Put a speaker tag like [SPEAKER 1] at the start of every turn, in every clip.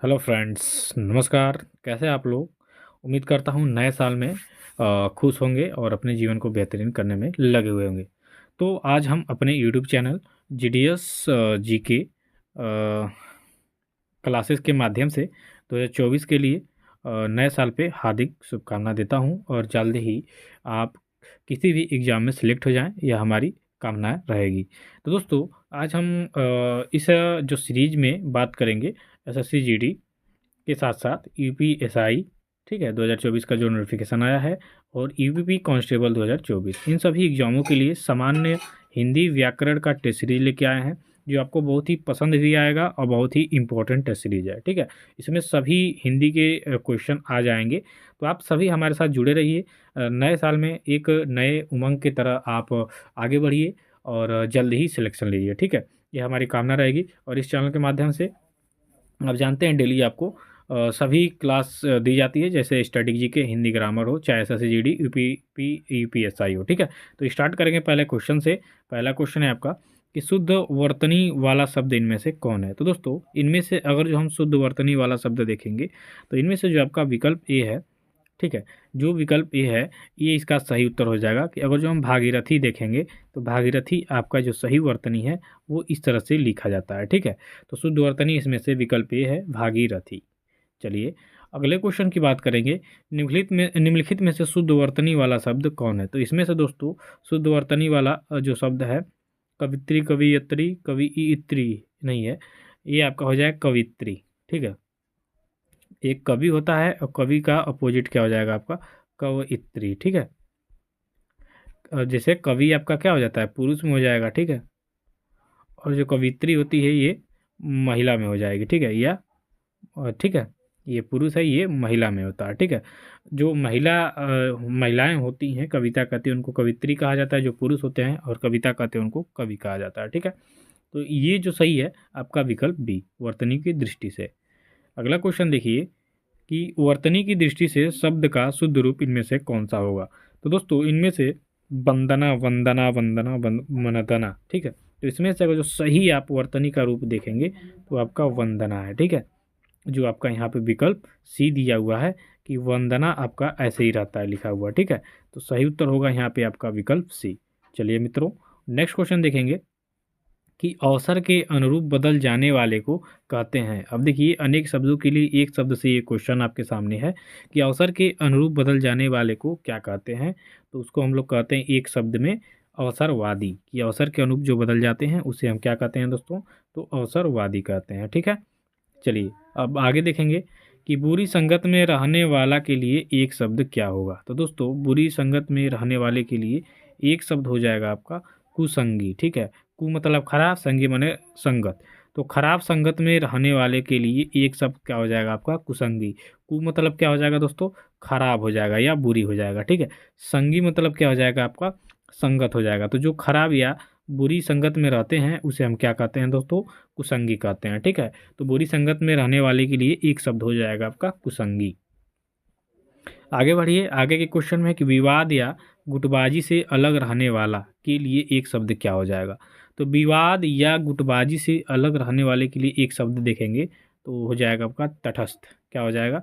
[SPEAKER 1] Hello friends, नमस्कार। कैसे हैं आप लोग? उम्मीद करता हूँ नए साल में खुश होंगे और अपने जीवन को बेहतरीन करने में लगे हुए होंगे। तो आज हम अपने YouTube channel GDS GK classes के माध्यम से 2024 के लिए नए साल पे हार्दिक शुभकामना देता हूँ और जल्द ही आप किसी भी एग्ज़ाम में सिलेक्ट हो जाएं, यह हमारी कामना रहेगी। तो दोस्तों, आज हम इस जो सीरीज में बात करेंगे एसएससी जीडी के साथ साथ यूपीएसआई, ठीक है, 2024 का जो नोटिफिकेशन आया है, और यूपी कांस्टेबल 2024, इन सभी एग्जामों के लिए सामान्य हिंदी व्याकरण का टेस्ट सीरीज लेके आए हैं, जो आपको बहुत ही पसंद भी आएगा और बहुत ही इंपॉर्टेंट टेस्ट सीरीज है। ठीक है, इसमें सभी हिंदी के क्वेश्चन आ जाएंगे। तो आप सभी हमारे साथ जुड़े रहिए। नए साल में एक नए उमंग की तरह आप आगे बढ़िए और जल्द ही सिलेक्शन लीजिए। ठीक है, ये हमारी कामना रहेगी। और इस चैनल के माध्यम से आप जानते हैं डेली आपको सभी क्लास दी जाती है, जैसे स्टडी जी के, हिंदी ग्रामर हो, चाहे एसएससी जीडी, यूपी यूपीएसआई हो। ठीक है, तो स्टार्ट करेंगे पहले क्वेश्चन से। पहला क्वेश्चन है आपका कि शुद्ध वर्तनी वाला शब्द इनमें से कौन है। तो दोस्तों, इनमें से अगर जो हम शुद्ध वर्तनी वाला शब्द देखेंगे, तो इनमें से जो आपका विकल्प ए है, ठीक है, जो विकल्प ए है, ये इसका सही उत्तर हो जाएगा। कि अगर जो हम भागीरथी देखेंगे, तो भागीरथी आपका जो सही वर्तनी है वो इस तरह से लिखा जाता है। ठीक है, तो शुद्ध वर्तनी इसमें से विकल्प ए है, भागीरथी। चलिए अगले क्वेश्चन की बात करेंगे। निम्नलिखित में से शुद्ध वर्तनी वाला शब्द कौन है। तो इसमें से दोस्तों शुद्ध वर्तनी वाला जो शब्द है, कवित्री, कवियत्री, कवियत्री नहीं है, ये आपका हो जाएगा कवित्री। ठीक है, एक कवि होता है और कवि का अपोजिट क्या हो जाएगा आपका, कवयित्री। ठीक है, और जैसे कवि आपका क्या हो जाता है, पुरुष में हो जाएगा। ठीक है, और जो कवित्री होती है ये महिला में हो जाएगी। ठीक है, या ठीक है, ये पुरुष है, ये महिला में होता है। ठीक है, जो महिलाएं होती हैं, कविता कहती हैं, उनको कवित्री कहा जाता है। जो पुरुष होते हैं और कविता कहते हैं, उनको कवि कहा जाता है। ठीक है, तो ये जो सही है आपका विकल्प बी, वर्तनी की दृष्टि से। अगला क्वेश्चन देखिए कि वर्तनी की दृष्टि से शब्द का शुद्ध रूप इनमें से कौन सा होगा। तो दोस्तों, इनमें से वंदना, वंदना, वंदना, वंदना, ठीक है, तो इसमें से अगर जो सही आप वर्तनी का रूप देखेंगे, तो आपका वंदना है। ठीक है, जो आपका यहाँ पे विकल्प सी दिया हुआ है कि वंदना आपका ऐसे ही रहता है लिखा हुआ। ठीक है, तो सही उत्तर होगा यहाँ पे आपका विकल्प सी। चलिए मित्रों, नेक्स्ट क्वेश्चन देखेंगे कि अवसर के अनुरूप बदल जाने वाले को कहते हैं। अब देखिए, अनेक शब्दों के लिए एक शब्द से ये क्वेश्चन आपके सामने है कि अवसर के अनुरूप बदल जाने वाले को क्या कहते हैं। तो उसको हम लोग कहते हैं एक शब्द में अवसरवादी। कि अवसर के अनुरूप जो बदल जाते हैं उसे हम क्या कहते हैं दोस्तों, तो अवसरवादी कहते हैं। ठीक है, चलिए अब आगे देखेंगे कि बुरी संगत में रहने वाला के लिए एक शब्द क्या होगा। तो दोस्तों, बुरी संगत में रहने वाले के लिए एक शब्द हो जाएगा आपका कुसंगी। ठीक है, कु मतलब खराब, संगी माने संगत। तो खराब संगत में रहने वाले के लिए एक शब्द क्या हो जाएगा आपका, कुसंगी। कु मतलब क्या हो जाएगा दोस्तों, खराब हो जाएगा या बुरी हो जाएगा। ठीक है, संगी मतलब क्या हो जाएगा आपका, संगत हो जाएगा। तो जो खराब या बुरी संगत में रहते हैं उसे हम क्या कहते हैं दोस्तों, कुसंगी कहते हैं। ठीक है, तो बुरी संगत में रहने वाले के लिए एक शब्द हो जाएगा आपका कुसंगी। आगे बढ़िए, आगे के क्वेश्चन में है कि विवाद या गुटबाजी से अलग रहने वाला के लिए एक शब्द क्या हो जाएगा। तो विवाद या गुटबाजी से अलग रहने वाले के लिए एक शब्द देखेंगे तो हो जाएगा आपका तटस्थ। क्या हो जाएगा,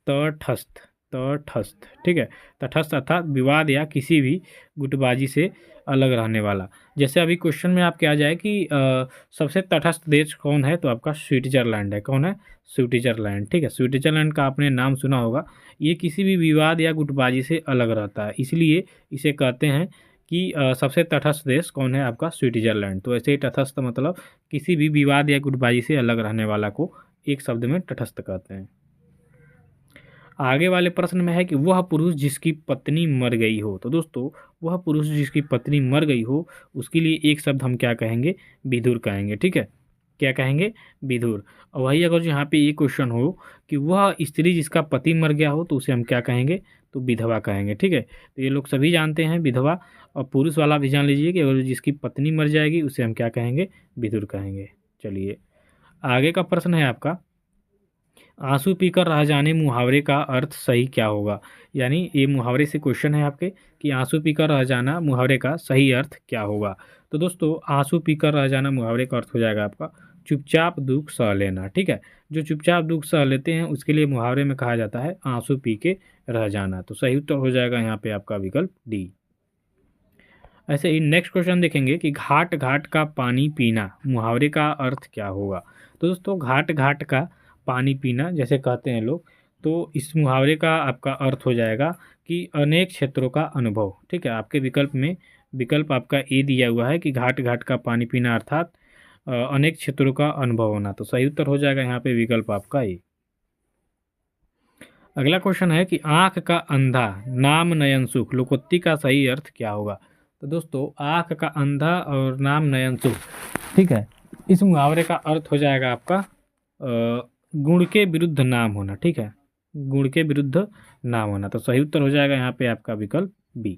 [SPEAKER 1] तटस्थ, तटस्थ। ठीक है, तटस्थ अर्थात विवाद या किसी भी गुटबाजी से अलग रहने वाला। जैसे अभी क्वेश्चन में आपके आ जाए कि सबसे तटस्थ देश कौन है, तो आपका स्विट्जरलैंड है। कौन है, स्विट्जरलैंड। ठीक है, स्विट्जरलैंड का आपने नाम सुना होगा। ये किसी भी विवाद या गुटबाजी से अलग रहता है, इसलिए इसे कहते हैं कि सबसे तटस्थ देश कौन है, आपका स्विट्जरलैंड। तो ऐसे ही तटस्थ मतलब किसी भी विवाद या गुटबाजी से अलग रहने वाला को एक शब्द में तटस्थ कहते हैं। आगे वाले प्रश्न में है कि वह पुरुष जिसकी पत्नी मर गई हो। तो दोस्तों, वह पुरुष जिसकी पत्नी मर गई हो उसके लिए एक शब्द हम क्या कहेंगे, विधुर कहेंगे। ठीक है, क्या कहेंगे, विधुर। और वही अगर जो यहाँ पे ये क्वेश्चन हो कि वह स्त्री जिसका पति मर गया हो तो उसे हम क्या कहेंगे, तो विधवा कहेंगे। ठीक है, तो ये लोग सभी जानते हैं विधवा। और पुरुष वाला भी जान लीजिए कि अगर जिसकी पत्नी मर जाएगी उसे हम क्या कहेंगे, विधुर कहेंगे। चलिए आगे का प्रश्न है आपका, आंसू पीकर रह जाने मुहावरे का अर्थ सही क्या होगा। यानी ये मुहावरे से क्वेश्चन है आपके कि आंसू पीकर रह जाना मुहावरे का सही अर्थ क्या होगा। तो दोस्तों, आंसू पीकर रह जाना मुहावरे का अर्थ हो जाएगा आपका चुपचाप दुख सह लेना। ठीक है, जो चुपचाप दुख सह लेते हैं उसके लिए मुहावरे में कहा जाता है आंसू पी के रह जाना। तो सही उत्तर हो जाएगा यहाँ पे आपका विकल्प डी। ऐसे ही नेक्स्ट क्वेश्चन देखेंगे कि घाट घाट का पानी पीना मुहावरे का अर्थ क्या होगा। तो दोस्तों घाट घाट का पानी पीना जैसे कहते हैं लोग, तो इस मुहावरे का आपका अर्थ हो जाएगा कि अनेक क्षेत्रों का अनुभव। ठीक है, आपके विकल्प में विकल्प आपका ए दिया हुआ है कि घाट घाट का पानी पीना अर्थात अनेक क्षेत्रों का अनुभव होना। तो सही उत्तर हो जाएगा यहाँ पे विकल्प आपका ए। अगला क्वेश्चन है कि आंख का अंधा नाम नयन सुख लोकोक्ति का सही अर्थ क्या होगा। तो दोस्तों आंख का अंधा और नाम नयन सुख, ठीक है, इस मुहावरे का अर्थ हो जाएगा आपका गुण के विरुद्ध नाम होना। ठीक है, गुण के विरुद्ध नाम होना। तो सही उत्तर हो जाएगा यहाँ पे आपका विकल्प बी।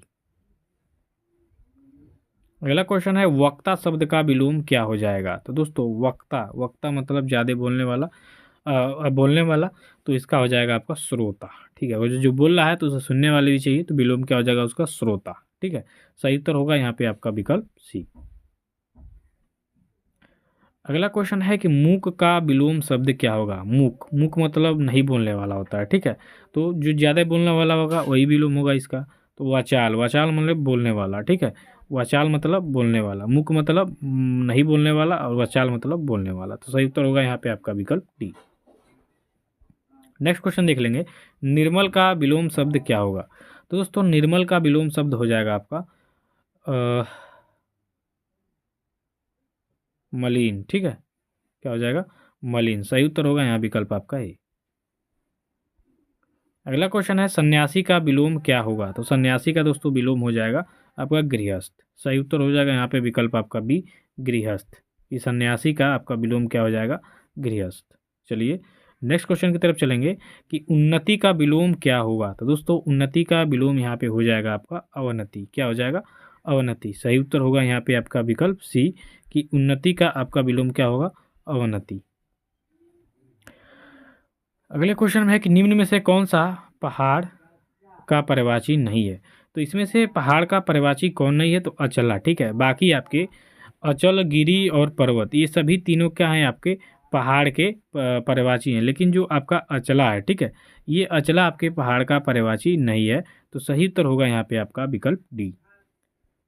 [SPEAKER 1] अगला क्वेश्चन है वक्ता शब्द का विलोम क्या हो जाएगा। तो दोस्तों वक्ता, वक्ता मतलब ज़्यादा बोलने वाला, बोलने वाला, तो इसका हो जाएगा आपका श्रोता। ठीक है, वो जो बोल रहा है तो उसे सुनने वाले भी चाहिए, तो विलोम क्या हो जाएगा उसका श्रोता। ठीक है, सही उत्तर होगा यहाँ पे आपका विकल्प सी। अगला क्वेश्चन है कि मूक का विलोम शब्द क्या होगा। मूक, मूक मतलब नहीं बोलने वाला होता है। ठीक है, तो जो ज़्यादा बोलने वाला होगा वही विलोम होगा इसका। तो वाचाल, वाचाल मतलब बोलने वाला। ठीक है, वाचाल मतलब बोलने वाला, मूक मतलब नहीं बोलने वाला, और वाचाल मतलब बोलने वाला। तो सही उत्तर होगा यहाँ पे आपका विकल्प डी। नेक्स्ट क्वेश्चन देख लेंगे, निर्मल का विलोम शब्द क्या होगा। तो दोस्तों निर्मल का विलोम शब्द हो जाएगा आपका मलिन। ठीक है, क्या हो जाएगा मलिन। सही उत्तर होगा यहाँ विकल्प आपका ए। अगला क्वेश्चन है सन्यासी का विलोम क्या होगा। तो सन्यासी का दोस्तों विलोम हो जाएगा आपका गृहस्थ। सही उत्तर हो जाएगा यहाँ पे विकल्प आपका बी, गृहस्थ। ये सन्यासी का आपका विलोम क्या हो जाएगा गृहस्थ। चलिए नेक्स्ट क्वेश्चन की तरफ चलेंगे कि उन्नति का विलोम क्या होगा। तो दोस्तों उन्नति का विलोम यहाँ पे हो जाएगा आपका अवनति। क्या हो जाएगा अवनति। सही उत्तर होगा यहाँ पे आपका विकल्प सी कि उन्नति का आपका विलोम क्या होगा अवनति। अगले क्वेश्चन में है कि निम्न में से कौन सा पहाड़ का पर्यायवाची नहीं है। तो इसमें से पहाड़ का पर्यायवाची कौन नहीं है, तो अचला। ठीक है, बाकी आपके अचल, गिरी और पर्वत ये सभी तीनों क्या हैं आपके पहाड़ के पर्यायवाची हैं, लेकिन जो आपका अचला है, ठीक है, ये अचला आपके पहाड़ का पर्यायवाची नहीं है। तो सही उत्तर होगा यहाँ पे आपका विकल्प डी।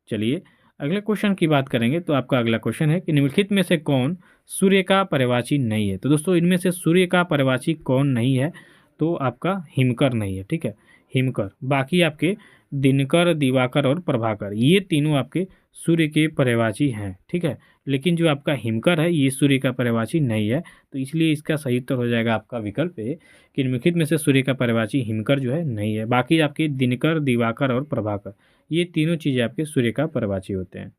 [SPEAKER 1] चलिए अगले क्वेश्चन की बात करेंगे। तो आपका अगला क्वेश्चन है कि निम्नलिखित में से कौन सूर्य का पर्यायवाची नहीं है। तो दोस्तों इनमें से सूर्य का पर्यायवाची कौन नहीं है, तो आपका हिमकर नहीं है। ठीक है, हिमकर। बाकी आपके दिनकर, दिवाकर और प्रभाकर ये तीनों आपके सूर्य के पर्यायवाची हैं। ठीक है, लेकिन जो आपका हिमकर है ये सूर्य का पर्यायवाची नहीं है। तो इसलिए इसका सही उत्तर हो जाएगा आपका विकल्प ए कि निम्नलिखित में से सूर्य का पर्यायवाची हिमकर जो है नहीं है। बाकी आपके दिनकर, दिवाकर और प्रभाकर ये तीनों चीज़ें आपके सूर्य का पर्यायवाची होते हैं।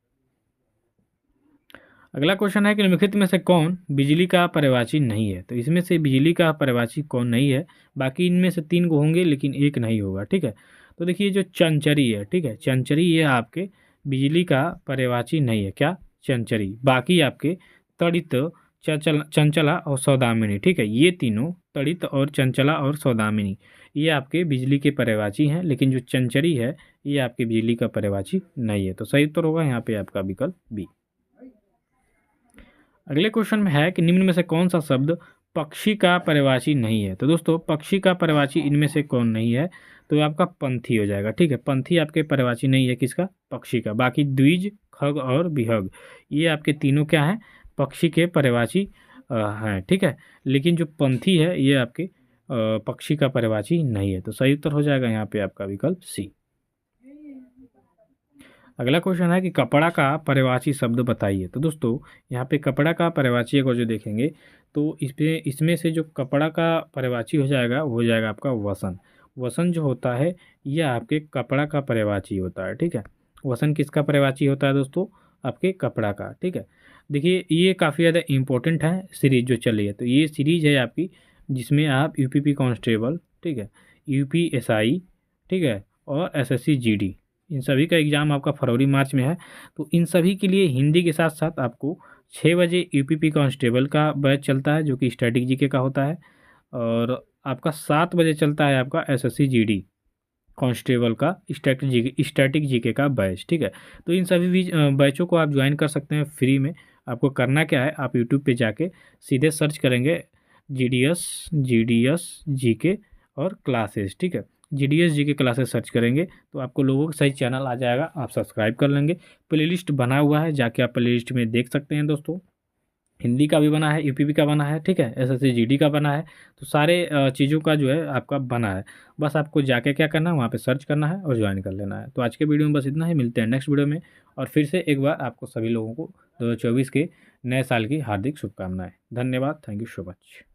[SPEAKER 1] अगला क्वेश्चन है कि निम्नलिखित में से कौन बिजली का पर्यायवाची नहीं है। तो इसमें से बिजली का पर्यायवाची कौन नहीं है, बाकी इनमें से 3 को होंगे लेकिन एक नहीं होगा। ठीक है, तो देखिए जो चंचरी है, ठीक है, चंचरी ये आपके बिजली का पर्यायवाची नहीं है। क्या चंचरी। बाकी आपके तड़ित, चंचला और सौदामिनी, ठीक है, ये तीनों तड़ित और चंचला और सौदामिनी ये आपके बिजली के पर्यायवाची हैं, लेकिन जो चंचरी है ये आपके बिजली का पर्यायवाची नहीं है। तो सही उत्तर होगा यहाँ पे आपका विकल्प बी। अगले क्वेश्चन में है कि निम्न में से कौन सा शब्द पक्षी का पर्यायवाची नहीं है। तो दोस्तों पक्षी का पर्यायवाची इनमें से कौन नहीं है, तो आपका पंथी हो जाएगा। ठीक है, पंथी आपके पर्यायवाची नहीं है किसका, पक्षी का। बाकी द्विज, खग और विहग ये आपके तीनों क्या हैं पक्षी के पर्यायवाची हैं। ठीक है, लेकिन जो पंथी है ये आपके पक्षी का पर्यायवाची नहीं है। तो सही उत्तर हो जाएगा यहाँ पे आपका विकल्प सी। अगला क्वेश्चन है कि कपड़ा का पर्यायवाची शब्द बताइए। तो दोस्तों यहाँ पे कपड़ा का पर्यायवाची अगर जो देखेंगे तो इसमें से जो कपड़ा का पर्यायवाची हो जाएगा वो हो जाएगा आपका वसन। वसन जो होता है यह आपके कपड़ा का पर्यायवाची होता है। ठीक है, वसन किसका पर्यायवाची होता है दोस्तों, आपके कपड़ा का। ठीक है, देखिए ये काफ़ी ज़्यादा इम्पोर्टेंट है सीरीज जो चली है। तो ये सीरीज है आपकी जिसमें आप यूपीपी कांस्टेबल, ठीक है, यूपीएसआई, ठीक है, और एसएससी जीडी इन सभी का एग्ज़ाम आपका फरवरी मार्च में है। तो इन सभी के लिए हिंदी के साथ साथ आपको 6 बजे यूपीपी कांस्टेबल का बैच चलता है जो कि स्टैटिक जीके का होता है, और आपका 7 बजे चलता है आपका एसएससी जीडी कांस्टेबल का स्टैटिक जीके का बैच। ठीक है, तो इन सभी भी बैचों को आप ज्वाइन कर सकते हैं फ्री में। आपको करना क्या है, आप यूट्यूब पे जाके सीधे सर्च करेंगे जी जी के और क्लासेस, ठीक है। जी जी के क्लासेस सर्च करेंगे तो आपको लोगों का सही चैनल आ जाएगा, आप सब्सक्राइब कर लेंगे। प्लेलिस्ट बना हुआ है, जाके आप प्लेलिस्ट में देख सकते हैं दोस्तों। हिंदी का भी बना है, यूपीपी का बना है, ठीक है, एसएससी जीडी का बना है। तो सारे चीज़ों का जो है आपका बना है। बस आपको जाके क्या करना है, वहाँ पे सर्च करना है और ज्वाइन कर लेना है। तो आज के वीडियो में बस इतना ही, मिलते हैं नेक्स्ट वीडियो में। और फिर से एक बार आपको सभी लोगों को 2024 के नए साल की हार्दिक शुभकामनाएं। धन्यवाद, थैंक यू सो मच।